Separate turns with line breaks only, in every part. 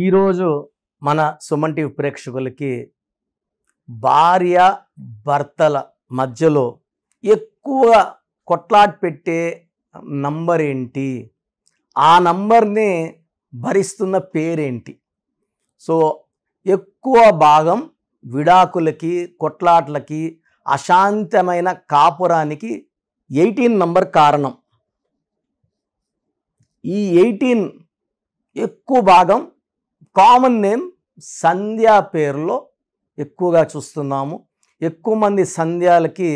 ఈరోజు మన సుమన్ టీవీ ప్రేక్షకులకి భార్య భర్తల మధ్యలో ఎక్కువ కొట్లాట పెట్టే నంబర్ ఏంటి, ఆ నంబర్ని భరిస్తున్న పేరేంటి? సో ఎక్కువ భాగం విడాకులకి, కొట్లాట్లకి, అశాంతమైన కాపురానికి 18 నంబర్ కారణం. ఈ 18 ఎక్కువ భాగం కామన్ నేమ్ సంధ్యా పేరులో ఎక్కువగా చూస్తున్నాము. ఎక్కువ మంది సంధ్యాలకి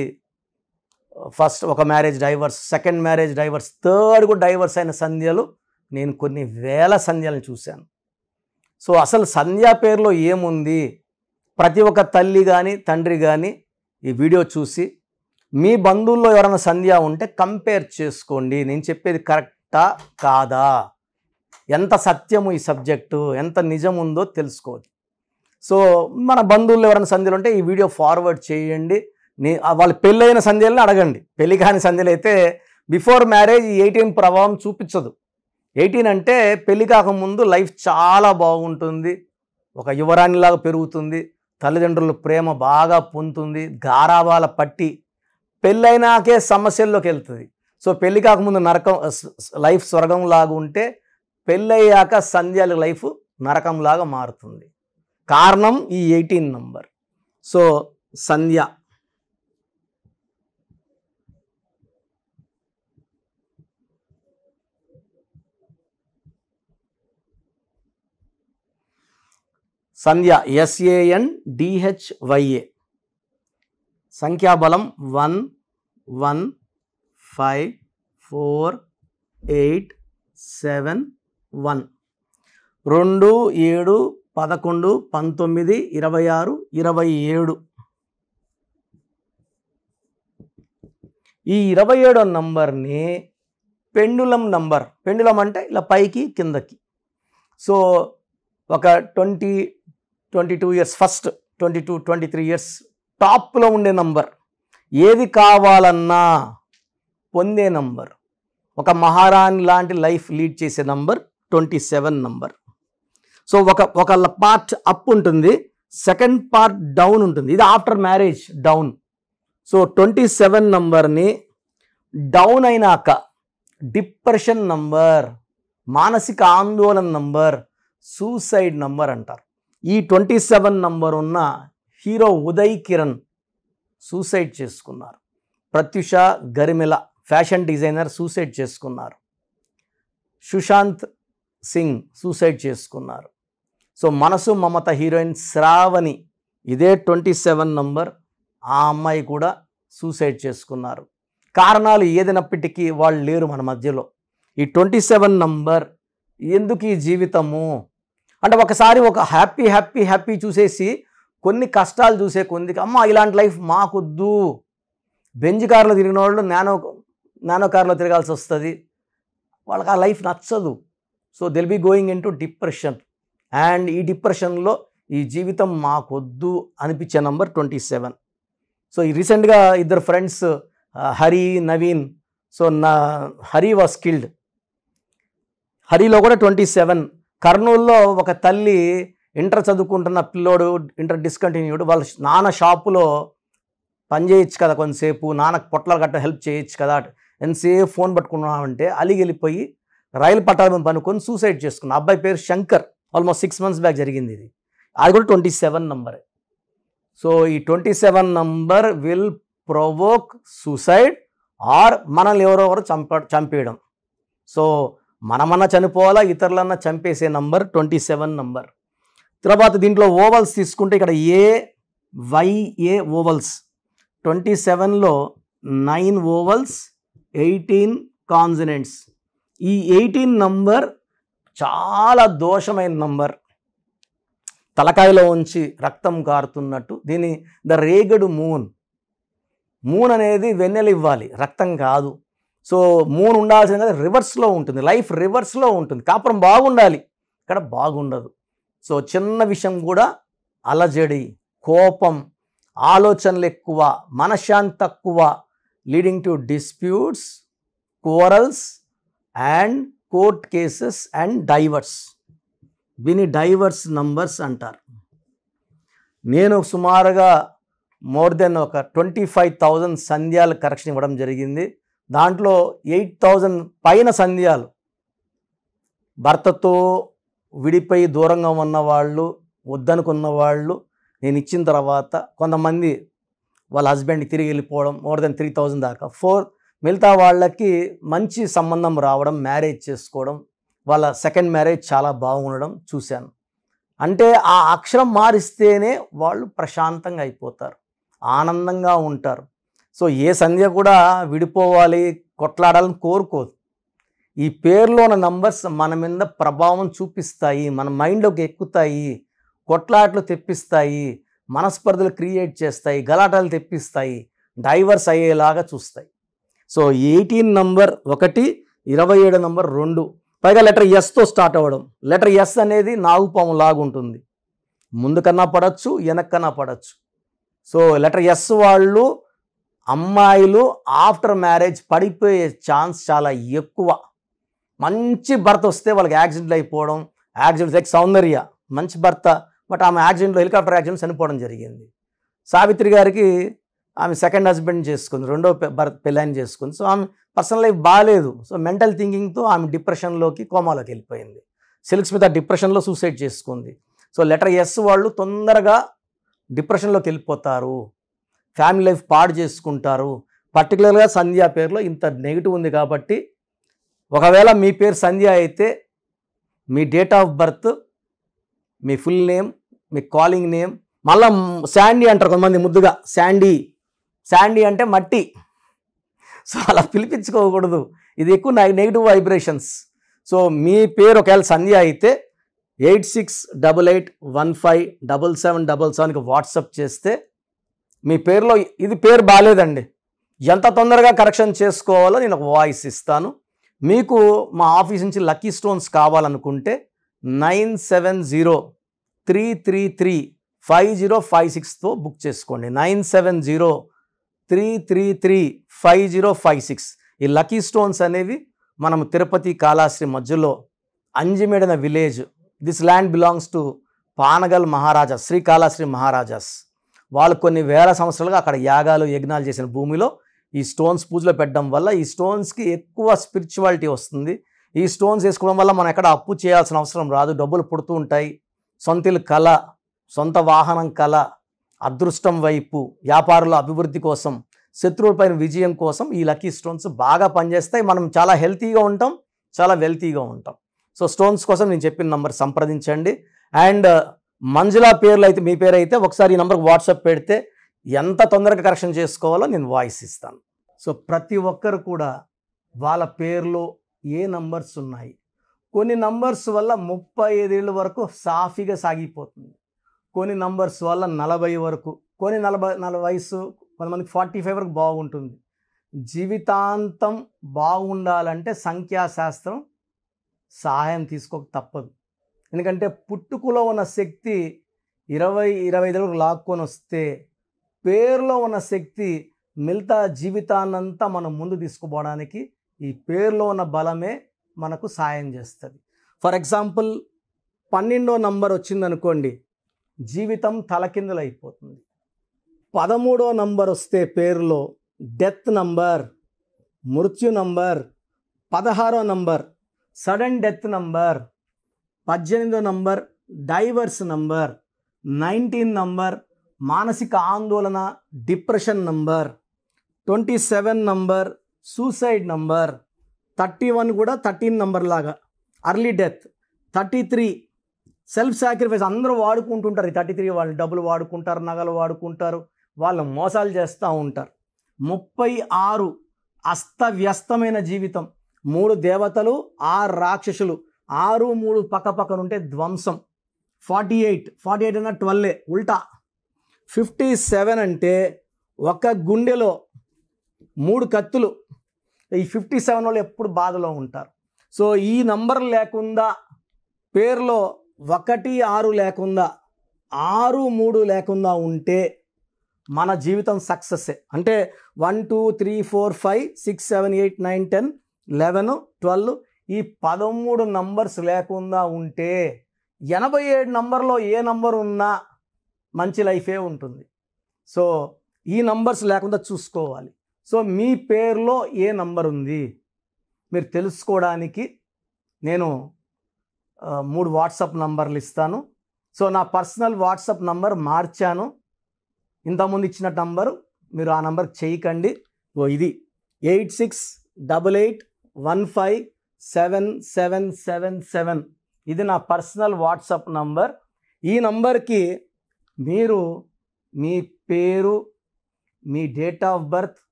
ఫస్ట్ ఒక marriage divorce, second marriage divorce, third కూడా డైవర్స్ అయిన సంధ్యలు నేను కొన్ని వేల సంధ్యలను చూశాను. సో అసలు సంధ్యా పేరులో ఏముంది? ప్రతి ఒక్క తల్లి కానీ తండ్రి కానీ ఈ వీడియో చూసి మీ బంధువుల్లో ఎవరైనా సంధ్య ఉంటే కంపేర్ చేసుకోండి. నేను చెప్పేది కరెక్టా కాదా, ఎంత సత్యము ఈ సబ్జెక్టు, ఎంత నిజం ఉందో తెలుసుకోవచ్చు. సో మన బంధువుల్లో ఎవరైనా సంధ్యలు ఉంటే ఈ వీడియో ఫార్వర్డ్ చేయండి. వాళ్ళు పెళ్ళైన సంధ్యలను అడగండి. పెళ్లి కాని సంధ్యలు అయితే బిఫోర్ మ్యారేజ్ 18 ప్రభావం చూపించదు. 18 అంటే పెళ్లి కాకముందు లైఫ్ చాలా బాగుంటుంది, ఒక యువరాణిలాగా పెరుగుతుంది, తల్లిదండ్రుల ప్రేమ బాగా పొందుతుంది, గారాబాల పట్టి పెళ్ళైనాకే సమస్యల్లోకి వెళ్తుంది. సో పెళ్లి కాకముందు నరకం లైఫ్ స్వర్గంలాగా ఉంటే పెళ్ళయ్యాక సంధ్యాల లైఫ్ నరకంలాగా మారుతుంది. కారణం ఈ 18 నంబర్. సో సంధ్య సంధ్య SANDHYA, సంఖ్యాబలం 1 1 5 4 8 7 1, 2 7 11 19 26 27. ఈ 27వ నంబర్ని పెండులం నంబర్. పెండులం అంటే ఇలా పైకి కిందకి. సో ఒక 22 ఇయర్స్, ఫస్ట్ 22 23 ఇయర్స్ టాప్లో ఉండే నంబర్, ఏది కావాలన్నా పొందే నంబర్, ఒక మహారాణి లాంటి లైఫ్ లీడ్ చేసే నంబర్ 27 నంబర్. సో ఒక పార్ట్ అప్ ఉంటుంది, సెకండ్ పార్ట్ డౌన్ ఉంటుంది. ఇది ఆఫ్టర్ మ్యారేజ్ డౌన్. సో 27 నంబర్ని డౌన్ అయినాక డిప్రెషన్ నంబర్, మానసిక ఆందోళన నంబర్, సూసైడ్ నంబర్ అంటారు. ఈ 27 నంబర్ ఉన్న హీరో ఉదయ్ కిరణ్ సూసైడ్ చేసుకున్నారు. Pratyusha Garimella fashion designer suicide చేసుకున్నారు. సుశాంత్ సింగ్ సూసైడ్ చేసుకున్నారు. సో మనసు మమత హీరోయిన్ శ్రావణి, ఇదే 27 నంబర్, ఆ అమ్మాయి కూడా సూసైడ్ చేసుకున్నారు. కారణాలు ఏదైనప్పటికీ వాళ్ళు లేరు మన మధ్యలో. ఈ 27 నంబర్ ఎందుకు ఈ జీవితము అంటే, ఒకసారి ఒక హ్యాపీ హ్యాపీ హ్యాపీ చూసేసి కొన్ని కష్టాలు చూసే కొందికి అమ్మ ఇలాంటి లైఫ్ మాకొద్దు. బెంజ్ కార్లో తిరిగిన వాళ్ళు నానో కార్లో తిరగాల్సి వస్తుంది, వాళ్ళకి ఆ లైఫ్ నచ్చదు. So they'll be going in to depression. And ఈ డిప్రెషన్లో ఈ జీవితం మాకొద్దు అనిపించే నంబర్ 27. సో ఈ రీసెంట్గా ఇద్దరు friends, Hari Naveen. So Hari was killed. హరిలో కూడా 27. కర్నూలులో ఒక తల్లి ఇంటర్ చదువుకుంటున్న పిల్లోడు, ఇంటర్ డిస్కంటిన్యూడ్, వాళ్ళ నాన్న షాపులో పని చేయొచ్చు కదా కొంతసేపు, నాన్నకు పొట్లాలు గట్ట హెల్ప్ చేయొచ్చు కదా, ఎంతసేపు ఫోన్ పట్టుకున్నామంటే అలిగి వెళ్ళిపోయి రైలు పట్టాల పనుకొని సూసైడ్ చేసుకున్న అబ్బాయి పేరు శంకర్. ఆల్మోస్ట్ 6 months బ్యాక్ జరిగింది ఇది. అది కూడా 27 నంబరే. సో ఈ 27 number will provoke suicide or మనల్ని ఎవరెవరు చంపేయడం. సో మనమన్నా చనిపోవాలా, ఇతరులన్నా చంపేసే నంబర్ 27 నంబర్. తర్వాత దీంట్లో ఓవల్స్ తీసుకుంటే ఇక్కడ AYA ఓవల్స్, 27లో 9 ఓవల్స్, 18 కాన్సనెంట్స్. ఈ 18 నంబర్ చాలా దోషమైన నంబర్. తలకాయలో ఉంచి రక్తం కారుతున్నట్టు. దీని ద రేగడు మూన్. మూన్ అనేది వెన్నెల ఇవ్వాలి, రక్తం కాదు. సో మూన్ ఉండాల్సింది రివర్స్లో ఉంటుంది, లైఫ్ రివర్స్లో ఉంటుంది. కాపురం బాగుండాలి, ఇక్కడ బాగుండదు. సో చిన్న విషయం కూడా అలజడి, కోపం, ఆలోచనలు ఎక్కువ, మనశ్శాంతి తక్కువ, leading to disputes, quarrels and court cases and divorce. దీన్ని డైవర్స్ నంబర్స్ అంటారు. నేను సుమారుగా మోర్ దెన్ ఒక 25,000 సంధ్యాలు కరెక్షన్ ఇవ్వడం జరిగింది. దాంట్లో 8,000 పైన సంధ్యాలు భర్తతో విడిపోయి దూరంగా ఉన్నవాళ్ళు, వద్దనుకున్న వాళ్ళు నేను ఇచ్చిన తర్వాత కొంతమంది వాళ్ళ హస్బెండ్కి తిరిగి వెళ్ళిపోవడం, మోర్ దెన్ 3,000 దాకా. మిగతా వాళ్ళకి మంచి సంబంధం రావడం, మ్యారేజ్ చేసుకోవడం, వాళ్ళ సెకండ్ మ్యారేజ్ చాలా బాగుండడం చూశాను. అంటే ఆ అక్షరం మారిస్తేనే వాళ్ళు ప్రశాంతంగా అయిపోతారు, ఆనందంగా ఉంటారు. సో ఏ సంధ్య కూడా విడిపోవాలి, కొట్లాడాలని కోరుకోదు. ఈ పేరులో ఉన్న నంబర్స్ మన మీద ప్రభావం చూపిస్తాయి, మన మైండ్లోకి ఎక్కుతాయి, కొట్లాట్లు తెప్పిస్తాయి, మనస్పర్ధలు క్రియేట్ చేస్తాయి, గలాటాలు తెప్పిస్తాయి, డైవర్స్ అయ్యేలాగా చూస్తాయి. సో 18 నంబర్ 1, 27 నంబర్ 2, పైగా లెటర్ ఎస్తో స్టార్ట్ అవ్వడం. లెటర్ ఎస్ అనేది నాగుపాము లాగుంటుంది, ముందుకన్నా పడవచ్చు, వెనక్కన్నా పడవచ్చు. సో లెటర్ ఎస్ వాళ్ళు అమ్మాయిలు ఆఫ్టర్ మ్యారేజ్ పడిపోయే ఛాన్స్ చాలా ఎక్కువ. మంచి భర్త వస్తే వాళ్ళకి యాక్సిడెంట్లు అయిపోవడం, యాక్సిడెంట్స్ లైక్ సౌందర్య మంచి భర్త, బట్ ఆమె యాక్సిడెంట్లో హెలికాప్టర్ యాక్సిడెంట్ చనిపోవడం జరిగింది. సావిత్రి గారికి ఆమె సెకండ్ హస్బెండ్ చేసుకుంది, రెండో పెళ్ళాన్ని చేసుకుంది. సో ఆమె పర్సనల్ లైఫ్ బాగాలేదు. సో మెంటల్ థింకింగ్తో ఆమె డిప్రెషన్లోకి, కోమాలోకి వెళ్ళిపోయింది. సిల్క్ స్మిత డిప్రెషన్లో సూసైడ్ చేసుకుంది. సో లెటర్ ఎస్ వాళ్ళు తొందరగా డిప్రెషన్లోకి వెళ్ళిపోతారు, ఫ్యామిలీ లైఫ్ పాడు చేసుకుంటారు. పర్టికులర్గా సంధ్య పేరులో ఇంత నెగిటివ్ ఉంది కాబట్టి, ఒకవేళ మీ పేరు సంధ్య అయితే మీ డేట్ ఆఫ్ బర్త్, మీ ఫుల్ నేమ్, మీ కాలింగ్ నేమ్, మళ్ళీ శాండీ అంటారు కొంతమంది ముద్దుగా, శాండీ. శాండీ అంటే మట్టి. సో అలా పిలిపించుకోకూడదు, ఇది ఎక్కువ నెగిటివ్ వైబ్రేషన్స్. సో మీ పేరు ఒకవేళ సంధ్య అయితే 8688157777కి వాట్సాప్ చేస్తే మీ పేరులో ఇది పేరు బాగాలేదండి, ఎంత తొందరగా కరెక్షన్ చేసుకోవాలో నేను ఒక వాయిస్ ఇస్తాను. మీకు మా ఆఫీస్ నుంచి లక్కీ స్టోన్స్ కావాలనుకుంటే 9703335056తో బుక్ చేసుకోండి. 9703335056. ఈ లక్కీ స్టోన్స్ అనేవి మనం తిరుపతి కాళాశ్రీ మధ్యలో అంజిమేడన village, this land belongs to Panagal Maharaja, Sri Kalashri Maharajas. వాళ్ళు కొన్ని వేల సంవత్సరాలుగా అక్కడ యాగాలు యజ్ఞాలు చేసిన భూమిలో ఈ స్టోన్స్ పూజలో పెట్టడం వల్ల ఈ స్టోన్స్కి ఎక్కువ స్పిరిచువాలిటీ వస్తుంది. ఈ స్టోన్స్ వేసుకోవడం వల్ల మనం ఎక్కడ అప్పు చేయాల్సిన అవసరం రాదు, డబ్బులు పుడుతూ ఉంటాయి, సొంత ఇల్లు కళ, సొంత వాహనం కళ, అదృష్టం వైపు, వ్యాపారుల అభివృద్ధి కోసం, శత్రువులపైన విజయం కోసం ఈ లక్కీ స్టోన్స్ బాగా పనిచేస్తాయి. మనం చాలా హెల్తీగా ఉంటాం, చాలా వెల్తీగా ఉంటాం. సో స్టోన్స్ కోసం నేను చెప్పిన నంబర్ సంప్రదించండి. అండ్ మంజుల పేర్లు అయితే, మీ పేరు అయితే ఒకసారి ఈ నెంబర్కి వాట్సాప్ పెడితే ఎంత తొందరగా కరెక్షన్ చేసుకోవాలో నేను వాయిస్ ఇస్తాను. సో ప్రతి ఒక్కరు కూడా వాళ్ళ పేర్లో ఏ నంబర్స్ ఉన్నాయి, కొన్ని నంబర్స్ వల్ల 35 ఏళ్ళ వరకు సాఫీగా సాగిపోతుంది, కొన్ని నంబర్స్ వల్ల 40 వరకు, కొన్ని 40 వయసు, కొంతమందికి 45 వరకు బాగుంటుంది. జీవితాంతం బాగుండాలంటే సంఖ్యాశాస్త్రం సహాయం తీసుకోక తప్పదు. ఎందుకంటే పుట్టుకలో ఉన్న శక్తి 20-25 వరకు లాక్కొని వస్తే, పేరులో ఉన్న శక్తి మిగతా జీవితాన్నంతా మనం ముందు తీసుకుపోవడానికి ఈ పేరులో ఉన్న బలమే మనకు సాయం చేస్తుంది. ఫర్ ఎగ్జాంపుల్ 12వ నంబర్ వచ్చిందనుకోండి, జీవితం తలకిందులు అయిపోతుంది. 13వ నంబర్ వస్తే పేరులో డెత్ నంబర్, మృత్యు నంబర్. 16వ నంబర్ సడన్ డెత్ నంబర్. 18వ నంబర్ డైవర్స్ నంబర్. 19 నంబర్ మానసిక ఆందోళన, depression number. 27 number suicide number. 31 కూడా 13 నంబర్ లాగా అర్లీ డెత్. 33 self sacrifice. అందరూ వాడుకుంటుంటారు ఈ 33 వాళ్ళు, డబ్బులు వాడుకుంటారు, నగలు వాడుకుంటారు, వాళ్ళు మోసాలు చేస్తూ ఉంటారు. 36 అస్తవ్యస్తమైన జీవితం. 3 దేవతలు, 6 రాక్షసులు, 6, 3 పక్కపక్కనుంటే ధ్వంసం. 48 అన్న 12 ఉల్టా. 57 అంటే ఒక గుండెలో 3 కత్తులు. ఈ 57 వాళ్ళు ఎప్పుడు బాధలో ఉంటారు. సో ఈ నంబర్ లేకుండా, పేరులో 1, 6 లేకుండా, 6, 3 లేకుండా ఉంటే మన జీవితం సక్సెస్సే. అంటే 1, 2, 3, 4, 5, 6, 7, 8, 9, 10, 11, 12 ఈ 13 నంబర్స్ లేకుండా ఉంటే 87 నంబర్లో ఏ నంబర్ ఉన్నా మంచి లైఫే ఉంటుంది. సో ఈ నంబర్స్ లేకుండా చూసుకోవాలి. సో మీ పేరులో ఏ నంబర్ ఉంది మీరు తెలుసుకోవడానికి నేను 3 వాట్సాప్ నంబర్లు ఇస్తాను. సో నా పర్సనల్ వాట్సాప్ నంబర్ మార్చాను. ఇంతకుముందు ఇచ్చిన నంబరు మీరు ఆ నంబర్కి చేయకండి. ఇది 8688157777. ఇది నా పర్సనల్ వాట్సాప్ నంబర్. ఈ నంబర్కి మీరు మీ పేరు, మీ డేట్ ఆఫ్ బర్త్,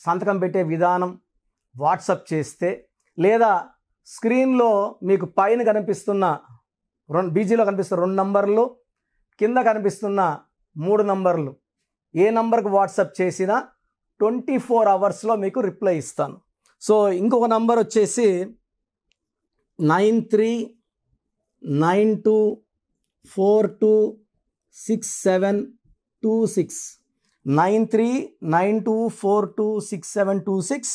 సంతకం పెట్టే విధానం వాట్సాప్ చేస్తే, లేదా స్క్రీన్లో మీకు పైన కనిపిస్తున్న బీజీలో కనిపిస్తున్న 2 నంబర్లు, కింద కనిపిస్తున్న 3 నంబర్లు ఏ నంబర్కి వాట్సాప్ చేసినా 24 అవర్స్లో మీకు రిప్లై ఇస్తాను. సో ఇంకొక నంబర్ వచ్చేసి 9392426726 9392426726.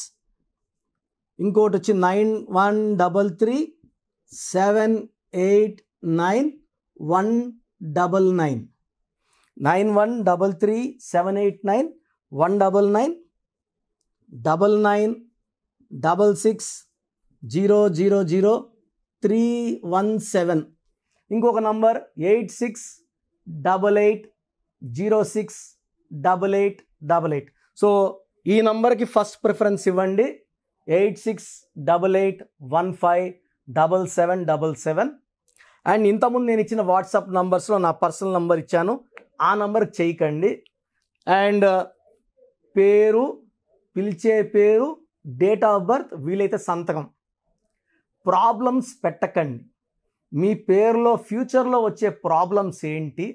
ఇంకోటి వచ్చి 9133789199 9133789199 9966000317. ఇంకొక నంబర్ 8688068888. సో ఈ నంబర్కి ఫస్ట్ ప్రిఫరెన్స్ ఇవ్వండి. 8688157777. అండ్ ఇంతకుముందు నేను ఇచ్చిన వాట్సాప్ నంబర్స్లో నా పర్సనల్ నంబర్ ఇచ్చాను, ఆ నంబర్కి చేయకండి. అండ్ పేరు, పిలిచే పేరు, డేట్ ఆఫ్ బర్త్, వీలైతే సంతకం. ప్రాబ్లమ్స్ పెట్టకండి. మీ పేరులో ఫ్యూచర్లో వచ్చే ప్రాబ్లమ్స్ ఏంటి,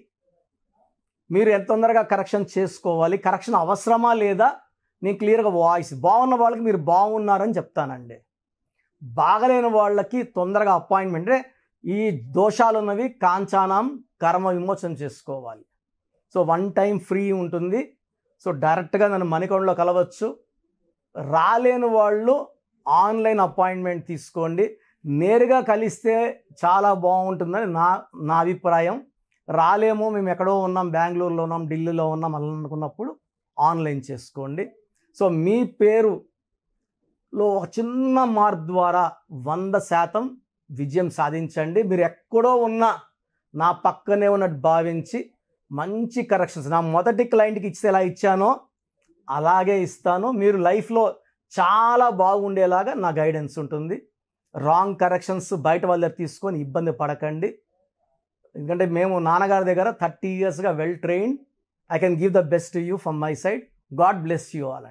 మీరు ఎంత తొందరగా కరెక్షన్ చేసుకోవాలి, కరెక్షన్ అవసరమా లేదా, నేను క్లియర్గా వాయిస్ బాగున్న వాళ్ళకి మీరు బాగున్నారని చెప్తానండి. బాగలేని వాళ్ళకి తొందరగా అపాయింట్మెంట్, ఈ దోషాలు ఉన్నవి కాంచానం కర్మ విమోచన చేసుకోవాలి. సో 1 టైం ఫ్రీ ఉంటుంది. సో డైరెక్ట్గా నన్ను మణికొండలో కలవచ్చు. రాలేని వాళ్ళు ఆన్లైన్ అపాయింట్మెంట్ తీసుకోండి. నేరుగా కలిస్తే చాలా బాగుంటుందని నా అభిప్రాయం. రాలేమో, మేము ఎక్కడో ఉన్నాం, బెంగళూరులో ఉన్నాం, ఢిల్లీలో ఉన్నాం అలా అనుకున్నప్పుడు ఆన్లైన్ చేసుకోండి. సో మీ పేరులో ఒక చిన్న మార్పు ద్వారా 100% విజయం సాధించండి. మీరు ఎక్కడో ఉన్నా నా పక్కనే ఉన్నట్టు భావించి మంచి కరెక్షన్స్ నా మొదటి క్లయింట్కి ఇస్తే ఎలా ఇచ్చానో అలాగే ఇస్తాను. మీరు లైఫ్లో చాలా బాగుండేలాగా నా గైడెన్స్ ఉంటుంది. రాంగ్ కరెక్షన్స్ బయట వాళ్ళ దగ్గర తీసుకొని ఇబ్బంది పడకండి. ఎందుకంటే మేము నాన్నగారి దగ్గర 30 yearsగా well trained. I can give the best to you from my side. God bless you all.